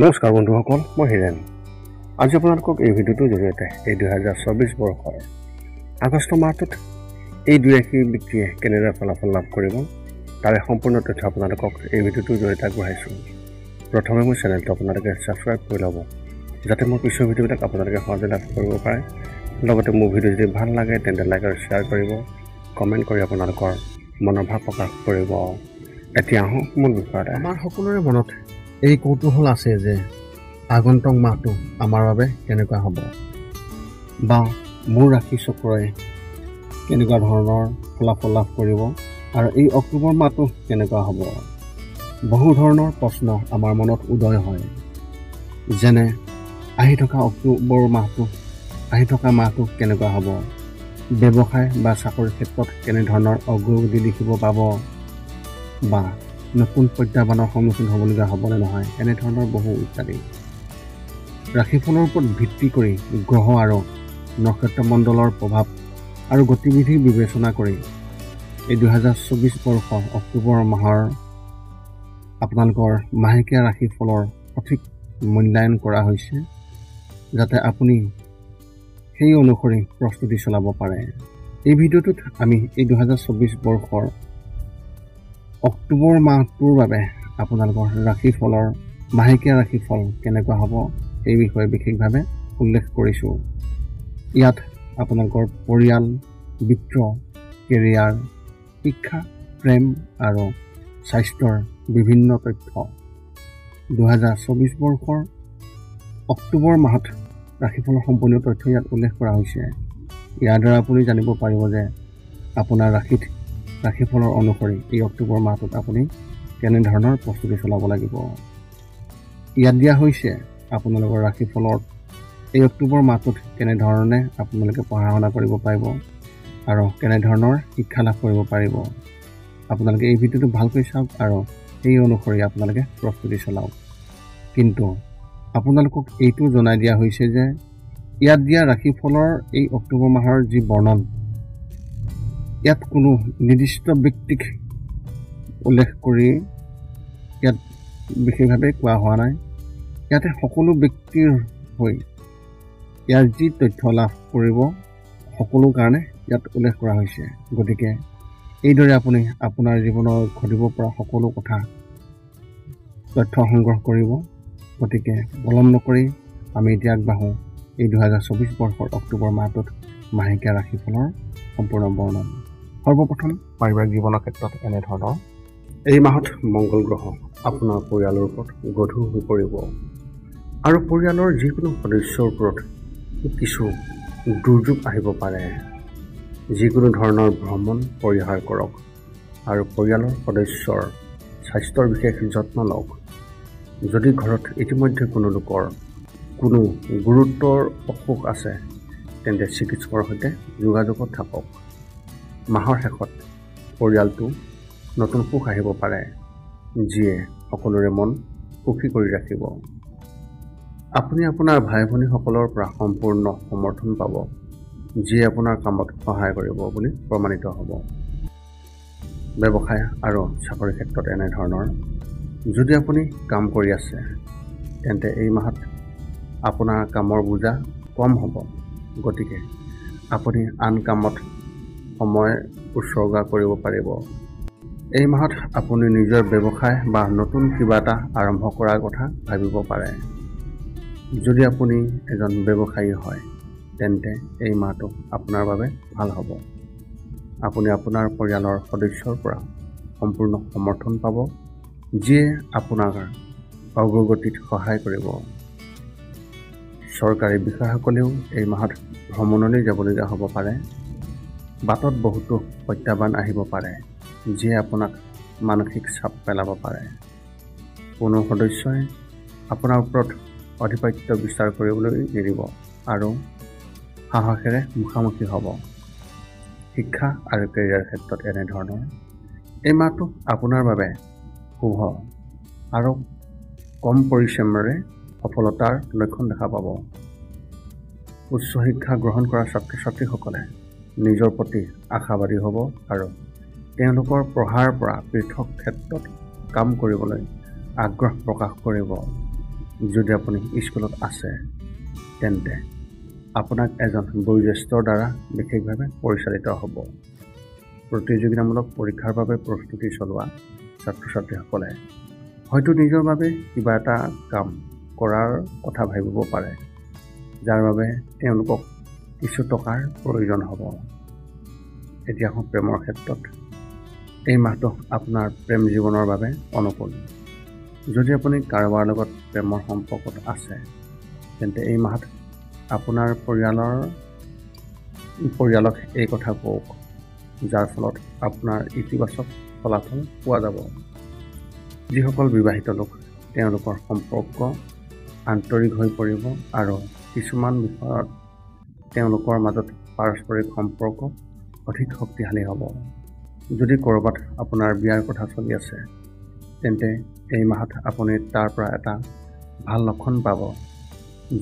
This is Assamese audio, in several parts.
নমস্কাৰ বন্ধুসকল, মই হিৰেণ। আজি আপোনালোকক এই ভিডিঅ'টোৰ জৰিয়তে এই 2024 বৰ্ষৰ আগষ্ট মাহটোত এই দুই ৰাশি ব্যক্তিয়ে কেনেদৰে ফলাফল লাভ কৰিব তাৰে সম্পূৰ্ণ তথ্য আপোনালোকক এই ভিডিঅ'টোৰ জৰিয়তে আগবঢ়াইছোঁ। প্ৰথমে মোৰ চেনেলটো আপোনালোকে ছাবস্ক্ৰাইব কৰি ল'ব, যাতে মোৰ পিছৰ ভিডিঅ'বিলাক আপোনালোকে সহজে লাভ কৰিব পাৰে। লগতে মোৰ ভিডিঅ' যদি ভাল লাগে তেন্তে লাইক আৰু শ্বেয়াৰ কৰিব, কমেণ্ট কৰি আপোনালোকৰ মনৰ ভাৱ প্ৰকাশ কৰিব। এতিয়া আহোঁ মূল বিষয়ত। আমাৰ সকলোৰে মনত এই কৌতূহল আছে যে আগন্তুক মাহটো আমাৰ বাবে কেনেকুৱা হ'ব, বা মোৰ ৰাশি চক্ৰই কেনেকুৱা ধৰণৰ ফলাফল লাভ কৰিব, আৰু এই অক্টোবৰ মাহটো কেনেকুৱা হ'ব। বহু ধৰণৰ প্ৰশ্ন আমাৰ মনত উদয় হয়, যেনে আহি থকা মাহটো কেনেকুৱা হ'ব, ব্যৱসায় বা চাকৰিৰ ক্ষেত্ৰত কেনেধৰণৰ অগ্ৰগতি দেখিব পাব, বা নতুন প্ৰত্যাহ্বানৰ সন্মুখীন হ'বলগীয়া হ'বনে নহয়, এনেধৰণৰ বহু ইত্যাদি। ৰাশিফলৰ ওপৰত ভিত্তি কৰি গ্ৰহ আৰু নক্ষত্ৰমণ্ডলৰ প্ৰভাৱ আৰু গতিবিধি বিবেচনা কৰি এই 2024 বৰ্ষৰ অক্টোবৰ মাহৰ আপোনালোকৰ মাহেকীয়া ৰাশিফলৰ সঠিক মূল্যায়ন কৰা হৈছে, যাতে আপুনি সেই অনুসৰি প্ৰস্তুতি চলাব পাৰে। এই ভিডিঅ'টোত আমি এই 2024 বৰ্ষৰ অক্টোবৰ মাহটোৰ বাবে আপোনালোকৰ ৰাশিফলৰ মাহেকীয়া ৰাশিফল কেনেকুৱা হ'ব সেই বিষয়ে বিশেষভাৱে উল্লেখ কৰিছোঁ। ইয়াত আপোনালোকৰ পৰিয়াল, বিত্ত, কেৰিয়াৰ, শিক্ষা, প্ৰেম আৰু স্বাস্থ্যৰ বিভিন্ন তথ্য 2024 বৰ্ষৰ অক্টোবৰ মাহত ৰাশিফলৰ সম্পূৰ্ণ তথ্য ইয়াত উল্লেখ কৰা হৈছে। ইয়াৰ দ্বাৰা আপুনি জানিব পাৰিব যে আপোনাৰ ৰাশিফলৰ অনুসৰি এই অক্টোবৰ মাহটোত আপুনি কেনেধৰণৰ প্ৰস্তুতি চলাব লাগিব। ইয়াত দিয়া হৈছে আপোনালোকৰ ৰাশিফলত এই অক্টোবৰ মাহটোত কেনেধৰণে আপোনালোকে পঢ়া শুনা কৰিব পাৰিব আৰু কেনেধৰণৰ শিক্ষা লাভ কৰিব পাৰিব। আপোনালোকে এই ভিডিঅ'টো ভালকৈ চাওক আৰু সেই অনুসৰি আপোনালোকে প্ৰস্তুতি চলাওক। কিন্তু আপোনালোকক এইটো জনাই দিয়া হৈছে যে ইয়াত দিয়া ৰাশিফলৰ এই অক্টোবৰ মাহৰ যি বৰ্ণন, ইয়াত কোনো নিৰ্দিষ্ট ব্যক্তিক উল্লেখ কৰি ইয়াত বিশেষভাৱে কোৱা হোৱা নাই। ইয়াতে সকলো ব্যক্তিৰ হৈ ইয়াৰ যি তথ্য লাভ কৰিব সকলো কাৰণে ইয়াত উল্লেখ কৰা হৈছে। গতিকে এইদৰে আপুনি আপোনাৰ জীৱনৰ ঘটিব পৰা সকলো কথা তথ্য সংগ্ৰহ কৰিব। গতিকে পলম নকৰি আমি এতিয়া আগবাঢ়োঁ এই 2024 বৰ্ষৰ অক্টোবৰ মাহটোত মাহেকীয়া ৰাশিফলৰ সম্পূৰ্ণ বৰ্ণন। সৰ্বপ্ৰথম পাৰিবাৰিক জীৱনৰ ক্ষেত্ৰত এনেধৰণৰ। এই মাহত মংগল গ্ৰহ আপোনাৰ পৰিয়ালৰ ওপৰত গধুৰ হৈ পৰিব, আৰু পৰিয়ালৰ যিকোনো সদস্যৰ ওপৰত কিছু দুৰ্যোগ আহিব পাৰে। যিকোনো ধৰণৰ ভ্ৰমণ পৰিহাৰ কৰক আৰু পৰিয়ালৰ সদস্যৰ স্বাস্থ্যৰ বিশেষ যত্ন লওক। যদি ঘৰত ইতিমধ্যে কোনো লোকৰ কোনো গুৰুতৰ অসুখ আছে তেন্তে চিকিৎসকৰ সৈতে যোগাযোগত থাকক। মাহৰ শেষত পৰিয়ালটো নতুন সুখ আহিব পাৰে, যিয়ে সকলোৰে মন সুখী কৰি ৰাখিব। আপুনি আপোনাৰ ভাই ভনীসকলৰ পৰা সম্পূৰ্ণ সমৰ্থন পাব, যিয়ে আপোনাৰ কামত সহায় কৰিব বুলি প্ৰমাণিত হ'ব। ব্যৱসায় আৰু চাকৰিৰ ক্ষেত্ৰত এনেধৰণৰ। যদি আপুনি কাম কৰি আছে তেন্তে এই মাহত আপোনাৰ কামৰ বোজা কম হ'ব। গতিকে আপুনি আন কামত সময় উৎসৰ্গা কৰিব পাৰিব। এই মাহত আপুনি নিজৰ ব্যৱসায় বা নতুন কিবা এটা আৰম্ভ কৰাৰ কথা ভাবিব পাৰে। যদি আপুনি এজন ব্যৱসায়ী হয় তেন্তে এই মাহটো আপোনাৰ বাবে ভাল হ'ব। আপুনি আপোনাৰ পৰিয়ালৰ সদস্যৰ পৰা সম্পূৰ্ণ সমৰ্থন পাব, যিয়ে আপোনাৰ অগ্ৰগতিত সহায় কৰিব। চৰকাৰী বিষয়াসকলেও এই মাহত ভ্ৰমণলৈ যাবলগীয়া হ'ব পাৰে। বাটত বহুতো প্ৰত্যাহ্বান আহিব পাৰে, যিয়ে আপোনাক মানসিক চাপ পেলাব পাৰে। কোনো সদস্যই আপোনাৰ ওপৰত আধিপত্য বিস্তাৰ কৰিবলৈ নিদিব আৰু সাহসেৰে মুখামুখি হ'ব। শিক্ষা আৰু কেৰিয়াৰ ক্ষেত্ৰত এনেধৰণৰ। এই মাহটো আপোনাৰ বাবে শুভ আৰু কম পৰিশ্ৰমেৰে সফলতাৰ লক্ষণ দেখা পাব। উচ্চ শিক্ষা গ্ৰহণ কৰা ছাত্ৰ ছাত্ৰীসকলে নিজৰ প্ৰতি আশাবাদী হ'ব আৰু তেওঁলোকৰ পঢ়াৰ পৰা পৃথক ক্ষেত্ৰত কাম কৰিবলৈ আগ্ৰহ প্ৰকাশ কৰিব। যদি আপুনি স্কুলত আছে তেন্তে আপোনাক এজন বয়োজ্যেষ্ঠৰ দ্বাৰা বিশেষভাৱে পৰিচালিত হ'ব। প্ৰতিযোগিতামূলক পৰীক্ষাৰ বাবে প্ৰস্তুতি চলোৱা ছাত্ৰ ছাত্ৰীসকলে হয়তো নিজৰ বাবে কিবা এটা কাম কৰাৰ কথা ভাবিব পাৰে, যাৰ বাবে তেওঁলোকক কিছু টকাৰ প্ৰয়োজন হ'ব। এতিয়া প্ৰেমৰ ক্ষেত্ৰত এই মাহটো আপোনাৰ প্ৰেম জীৱনৰ বাবে অনুকূল। যদি আপুনি কাৰোবাৰ লগত প্ৰেমৰ সম্পৰ্কত আছে তেন্তে এই মাহত আপোনাৰ পৰিয়ালক এই কথা কওক, যাৰ ফলত আপোনাৰ ইতিবাচক ফলাফল পোৱা যাব। যিসকল বিবাহিত লোক তেওঁলোকৰ সম্পৰ্ক আন্তৰিক হৈ পৰিব আৰু কিছুমান বিষয়ত তেওঁলোকৰ মাজত পাৰস্পৰিক সম্পৰ্ক অধিক শক্তিশালী হ'ব। যদি ক'ৰবাত আপোনাৰ বিয়াৰ কথা চলি আছে তেন্তে এই মাহত আপুনি তাৰ পৰা এটা ভাল লক্ষণ পাব,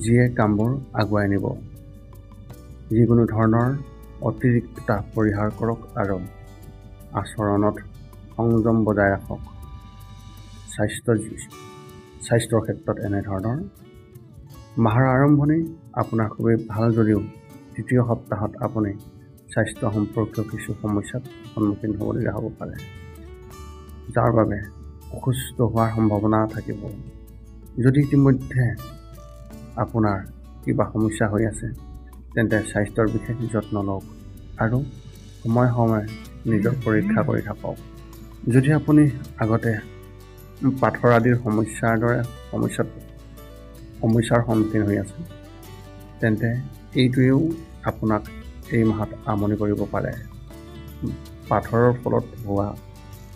যিয়ে কামবোৰ আগুৱাই নিব। যিকোনো ধৰণৰ অতিৰিক্ততা পৰিহাৰ কৰক আৰু আচৰণত সংযম বজাই ৰাখক। স্বাস্থ্যৰ ক্ষেত্ৰত এনেধৰণৰ মাহৰ আৰম্ভণি আপোনাৰ খুবেই ভাল যদিও তৃতীয় সপ্তাহত আপুনি স্বাস্থ্য সম্পৰ্কীয় কিছু সমস্যাত সন্মুখীন হ'বলগীয়া হ'ব পাৰে, যাৰ বাবে অসুস্থ হোৱাৰ সম্ভাৱনা থাকিব। যদি ইতিমধ্যে আপোনাৰ কিবা সমস্যা হৈ আছে তেন্তে স্বাস্থ্যৰ বিশেষ যত্ন লওক আৰু সময়ে সময়ে নিজক পৰীক্ষা কৰি থাকক। যদি আপুনি আগতে পাথৰ আদিৰ সমস্যাৰ দৰে সমস্যাৰ সন্মুখীন হৈ আছে তেন্তে এইটোৱেও আপোনাক এই মাহত আমনি কৰিব পাৰে। পাথৰৰ ফলত হোৱা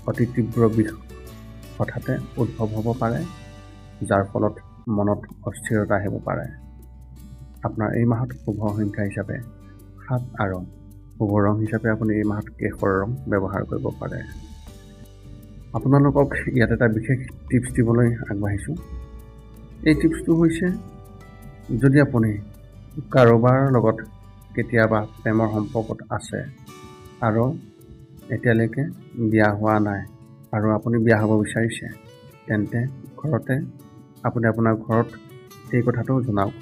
অতি তীব্ৰ বিষ হঠাতে উদ্ভৱ হ'ব পাৰে, যাৰ ফলত মনত অস্থিৰতা আহিব পাৰে। আপোনাৰ এই মাহত শুভ সংখ্যা হিচাপে 7 আৰু শুভ ৰং হিচাপে আপুনি এই মাহত কেশৰ ৰং ব্যৱহাৰ কৰিব পাৰে। আপোনালোকক ইয়াত এটা বিশেষ টিপছ দিবলৈ আগবাঢ়িছোঁ। এই টিপছটো হৈছে, যদি আপুনি কাৰোবাৰ লগত কেতিয়াবা প্ৰেমৰ সম্পৰ্কত আছে আৰু এতিয়ালৈকে বিয়া হোৱা নাই আৰু আপুনি বিয়া হ'ব বিচাৰিছে তেন্তে আপুনি আপোনাৰ ঘৰত এই কথাটো জনাওক।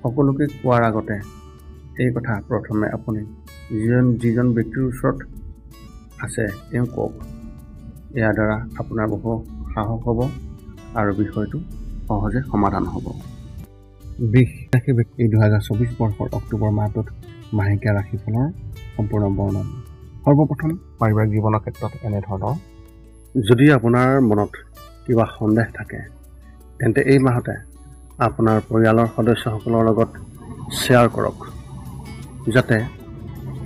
সকলোকে কোৱাৰ আগতে এই কথা প্ৰথমে আপুনি যিজন ব্যক্তিৰ ওচৰত আছে তেওঁ কওক। ইয়াৰ দ্বাৰা আপোনাৰ বহু সাহস হ'ব আৰু বিষয়টো সহজে সমাধান হ'ব। ৰাশি ব্যক্তি 2024 বৰ্ষৰ অক্টোবৰ মাহটোত মাহেকীয়া ৰাশিফলৰ সম্পূৰ্ণ বৰ্ণন। সৰ্বপ্ৰথম পাৰিবাৰিক জীৱনৰ ক্ষেত্ৰত এনেধৰণৰ, যদি আপোনাৰ মনত কিবা সন্দেহ থাকে তেন্তে এই মাহতে আপোনাৰ পৰিয়ালৰ সদস্যসকলৰ লগত শ্বেয়াৰ কৰক, যাতে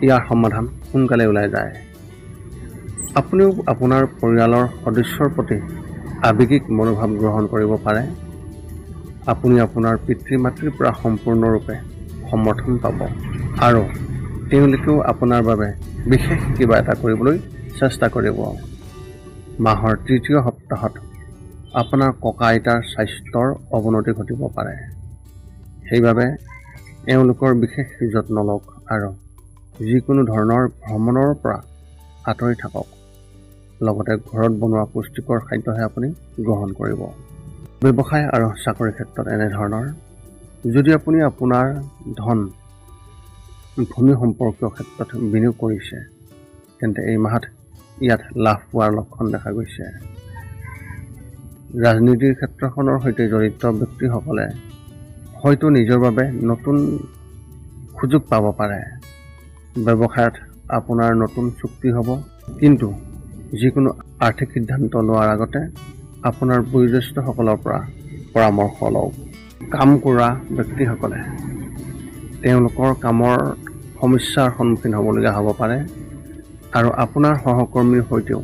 ইয়াৰ সমাধান সোনকালে ওলাই যায়। আপুনিও আপোনাৰ পৰিয়ালৰ সদস্যৰ প্ৰতি আৱেগিক মনোভাৱ গ্ৰহণ কৰিব পাৰে। আপুনি আপোনাৰ পিতৃ মাতৃৰ পৰা সম্পূৰ্ণৰূপে সমৰ্থন পাব আৰু তেওঁলোকেও আপোনাৰ বাবে বিশেষ কিবা এটা কৰিবলৈ চেষ্টা কৰিব। মাহৰ তৃতীয় সপ্তাহত আপোনাৰ ককা আইতাৰ স্বাস্থ্যৰ অৱনতি ঘটিব পাৰে, সেইবাবে এওঁলোকৰ বিশেষ যত্ন লওক আৰু যিকোনো ধৰণৰ ভ্ৰমণৰ পৰা আঁতৰি থাকক। লগতে ঘৰত বনোৱা পুষ্টিকৰ খাদ্যহে আপুনি গ্ৰহণ কৰিব। ব্যৱসায় আৰু চাকৰিৰ ক্ষেত্ৰত এনেধৰণৰ, যদি আপুনি আপোনাৰ ধন ভূমি সম্পৰ্কীয় ক্ষেত্ৰত বিনিয়োগ কৰিছে তেন্তে এই মাহত ইয়াত লাভ পোৱাৰ লক্ষণ দেখা গৈছে। ৰাজনীতিৰ ক্ষেত্ৰখনৰ সৈতে জড়িত ব্যক্তিসকলে হয়তো নিজৰ বাবে নতুন সুযোগ পাব পাৰে। ব্যৱসায়ত আপোনাৰ নতুন চুক্তি হ'ব, কিন্তু যিকোনো আৰ্থিক সিদ্ধান্ত লোৱাৰ আগতে আপোনাৰ বয়োজ্যেষ্ঠসকলৰ পৰা পৰামৰ্শ লওক। কাম কৰা ব্যক্তিসকলে তেওঁলোকৰ কামৰ সমস্যাৰ সন্মুখীন হ'বলগীয়া হ'ব পাৰে আৰু আপোনাৰ সহকৰ্মীৰ সৈতেও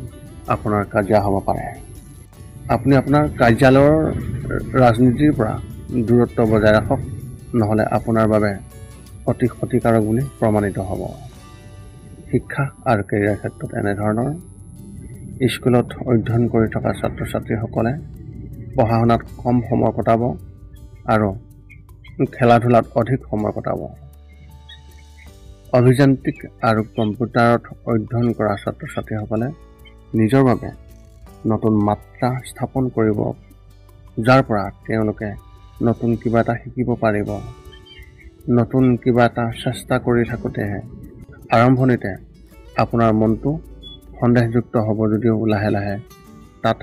আপোনাৰ কাজিয়া হ'ব পাৰে। আপুনি আপোনাৰ কাৰ্যালয়ৰ ৰাজনীতিৰ পৰা দূৰত্ব বজাই ৰাখক, নহ'লে আপোনাৰ বাবে অতি ক্ষতিকাৰক বুলি প্ৰমাণিত হ'ব। শিক্ষা আৰু কেৰিয়াৰ ক্ষেত্ৰত এনেধৰণৰ, স্কুলত অধ্যয়ন কৰি থকা ছাত্ৰ ছাত্ৰীসকলে পঢ়া শুনাত কম সময় কটাব আৰু খেলা ধূলাত অধিক সময় কটাব। অভিযান্ত্ৰিক আৰু কম্পিউটাৰত অধ্যয়ন কৰা ছাত্ৰ ছাত্ৰীসকলে নিজৰ বাবে নতুন মাত্ৰা স্থাপন কৰিব যাৰ পৰা তেওঁলোকে নতুন কিবা এটা শিকিব পাৰিব। নতুন কিবা এটা চেষ্টা কৰি থাকোঁতেহে আৰম্ভণিতে আপোনাৰ মনটো সন্দেহযুক্ত হ'ব যদিও লাহে লাহে তাত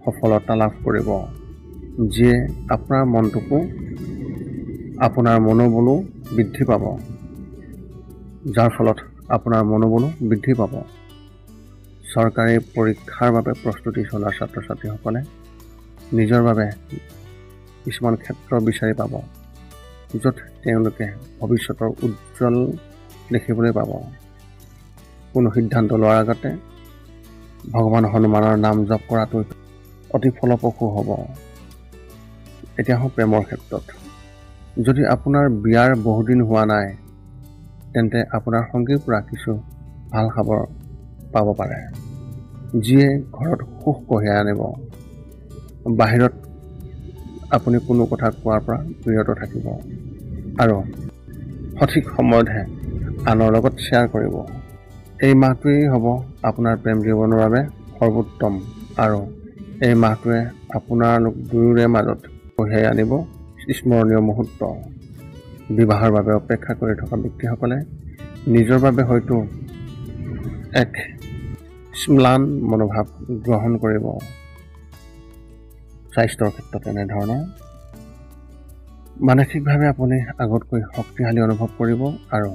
সফলতা লাভ কৰিব, যিয়ে আপোনাৰ মনটোকো আপোনাৰ মনোবলো বৃদ্ধি পাব, যাৰ ফলত আপোনাৰ মনোবলো বৃদ্ধি পাব। চৰকাৰী পৰীক্ষাৰ বাবে প্ৰস্তুতি চলোৱা ছাত্ৰ ছাত্ৰীসকলে নিজৰ বাবে কিছুমান ক্ষেত্ৰ বিচাৰি পাব, য'ত তেওঁলোকে ভৱিষ্যতৰ উজ্জ্বল দেখিবলৈ পাব। কোনো সিদ্ধান্ত লোৱাৰ আগতে ভগৱান হনুমানৰ নাম জপ কৰাটো অতি ফলপ্ৰসূ হ'ব। এতিয়া হওক প্ৰেমৰ ক্ষেত্ৰত। যদি আপোনাৰ বিয়াৰ বহুদিন হোৱা নাই, তেন্তে আপোনাৰ সংগীৰ পৰা কিছু ভাল খবৰ পাব পাৰে, যিয়ে ঘৰত সুখ কঢ়িয়াই আনিব। বাহিৰত আপুনি কোনো কথা কোৱাৰ পৰা বিৰত থাকিব আৰু সঠিক সময়তহে আনৰ লগত শ্বেয়াৰ কৰিব। এই মাহটোৱেই হ'ব আপোনাৰ প্ৰেম জীৱনৰ বাবে সৰ্বোত্তম আৰু এই মাহটোৱে আপোনালোক দুয়োৰে মাজত কঢ়িয়াই আনিব স্মৰণীয় মুহূৰ্ত। বিবাহৰ বাবে অপেক্ষা কৰি থকা ব্যক্তিসকলে নিজৰ বাবে হয়তো এক ম্লান মনোভাৱ গ্ৰহণ কৰিব। স্বাস্থ্যৰ ক্ষেত্ৰত এনেধৰণৰ মানসিকভাৱে আপুনি আগতকৈ শক্তিশালী অনুভৱ কৰিব আৰু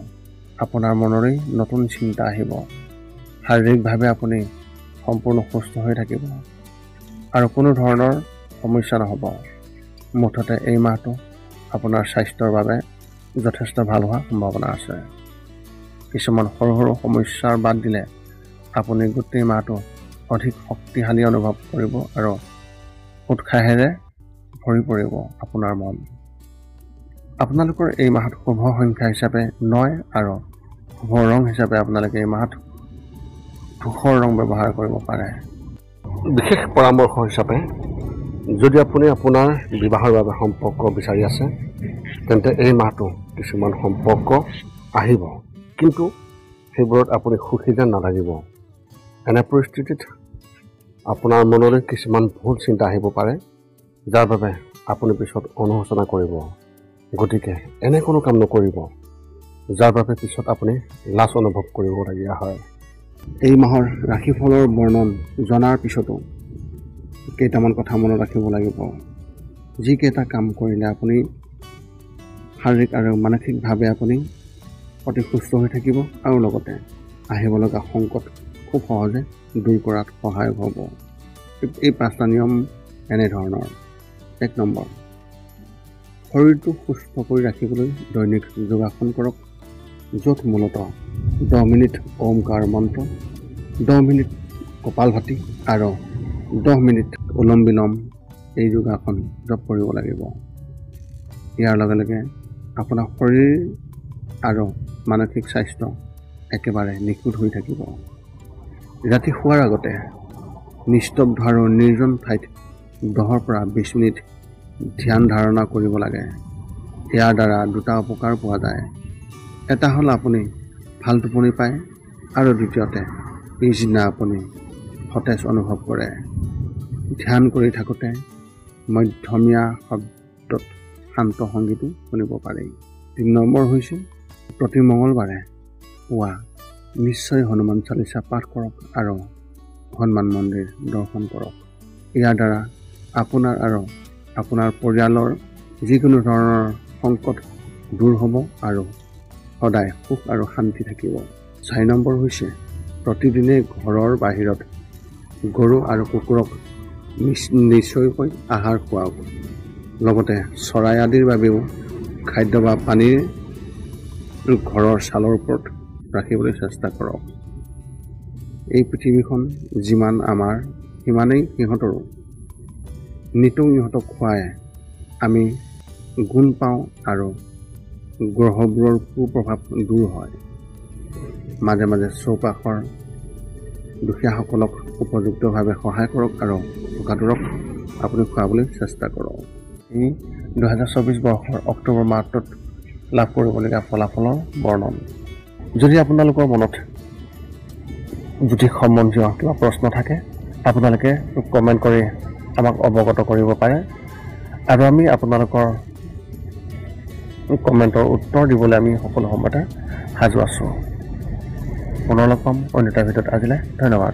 আপোনাৰ মনলৈ নতুন চিন্তা আহিব। শাৰীৰিকভাৱে আপুনি সম্পূৰ্ণ সুস্থ হৈ থাকিব আৰু কোনো ধৰণৰ সমস্যা নহ'ব। মুঠতে এই মাহটো আপোনাৰ স্বাস্থ্যৰ বাবে যথেষ্ট ভাল হোৱাৰ সম্ভাৱনা আছে। কিছুমান সৰু সৰু সমস্যাৰ বাদ দিলে আপুনি গোটেই মাহটো অধিক শক্তিশালী অনুভৱ কৰিব আৰু উৎসাহেৰে ভৰি পৰিব আপোনাৰ মন। আপোনালোকৰ এই মাহত শুভ সংখ্যা হিচাপে 9 আৰু শুভ ৰং হিচাপে আপোনালোকে এই মাহত ধূসৰ ৰং ব্যৱহাৰ কৰিব পাৰে। বিশেষ পৰামৰ্শ হিচাপে যদি আপুনি আপোনাৰ বিবাহৰ বাবে সম্পৰ্ক বিচাৰি আছে, তেন্তে এই মাহটো কিছুমান সম্পৰ্ক আহিব, কিন্তু সেইবোৰত আপুনি সুখী যেন নালাগিব। এনে পৰিস্থিতিত আপোনাৰ মনলৈ কিছুমান ভুল চিন্তা আহিব পাৰে, যাৰ বাবে আপুনি পিছত অনুশোচনা কৰিব। গতিকে এনে কোনো কাম নকৰিব যাৰ বাবে পিছত আপুনি লাজ অনুভৱ কৰিবলগীয়া হয়। এই মাহৰ ৰাশিফলৰ বৰ্ণন জনাৰ পিছতো কেইটামান কথা মনত ৰাখিব লাগিব। যিকেইটা কাম কৰিলে আপুনি শাৰীৰিক আৰু মানসিকভাৱে আপুনি অতি সুস্থ হৈ থাকিব আৰু লগতে আহিব লগা সংকট খুব সহজে দূৰ কৰাত সহায়ক হ'ব। এই 5টা নিয়ম এনেধৰণৰ। 1 নম্বৰ, শৰীৰটো সুস্থ কৰি ৰাখিবলৈ দৈনিক যোগাসন কৰক, য'ত মূলতঃ 10 মিনিট ওমকাৰ মন্ত্ৰ, 10 মিনিট কপালভাতি আৰু 10 মিনিট অনুলোম বিলোম এই যোগাসন জপ কৰিব লাগিব। ইয়াৰ লগে লগে আপোনাৰ শৰীৰ আৰু মানসিক স্বাস্থ্য একেবাৰে নিখুঁত হৈ থাকিব। ৰাতি শোৱাৰ আগতে নিস্তব্ধ আৰু নিৰ্জন ঠাইত 10 পৰা 20 মিনিট ধ্যান ধাৰণা কৰিব লাগে। ইয়াৰ দ্বাৰা 2টা উপকাৰ পোৱা যায়। এটা হ'ল আপুনি ভাল টোপনি পায় আৰু দ্বিতীয়তে পিছদিনা আপুনি সতেজ অনুভৱ কৰে। ধ্যান কৰি থাকোঁতে মধ্যমীয়া শব্দত শান্ত সংগীতো শুনিব পাৰি। 3 নম্বৰ হৈছে প্ৰতি মঙলবাৰে পুৱা নিশ্চয় হনুমান চালিচা পাঠ কৰক আৰু হনুমান মন্দিৰ দৰ্শন কৰক। ইয়াৰ দ্বাৰা আপোনাৰ আৰু আপোনাৰ পৰিয়ালৰ যিকোনো ধৰণৰ সংকট দূৰ হ'ব আৰু সদায় সুখ আৰু শান্তি থাকিব। 4 নম্বৰ হৈছে প্ৰতিদিনে ঘৰৰ বাহিৰত গৰু আৰু কুকুৰক নিশ্চয়কৈ আহাৰ খুৱাওক। লগতে চৰাই আদিৰ বাবেও খাদ্য বা পানীৰ ঘৰৰ ছালৰ ওপৰত ৰাখিবলৈ চেষ্টা কৰক। এই পৃথিৱীখন যিমান আমাৰ সিমানেই সিহঁতৰো। নিতৌ ইহঁতক খুৱাই আমি গুণ পাওঁ আৰু গ্ৰহবোৰৰ কুপ্ৰভাৱ দূৰ হয়। মাজে মাজে চৌপাশৰ দুখীয়াসকলক উপযুক্তভাৱে সহায় কৰক আৰু ভোকাতুৰক আপুনি খুৱাবলৈ চেষ্টা কৰক। এই 2024 বৰ্ষৰ অক্টোবৰ মাহটোত লাভ কৰিবলগীয়া ফলাফলৰ বৰ্ণন। যদি আপোনালোকৰ মনত জ্যোতিষ সম্বন্ধীয় কিবা প্ৰশ্ন থাকে, আপোনালোকে কমেণ্ট কৰি আমাক অৱগত কৰিব পাৰে আৰু আমি আপোনালোকৰ কমেণ্টৰ উত্তৰ দিবলৈ আমি সকলো সময়তে সাজু আছোঁ। পুনৰ লগ পাম অন্য এটা ভিডিঅ'ত। আজিলৈ ধন্যবাদ।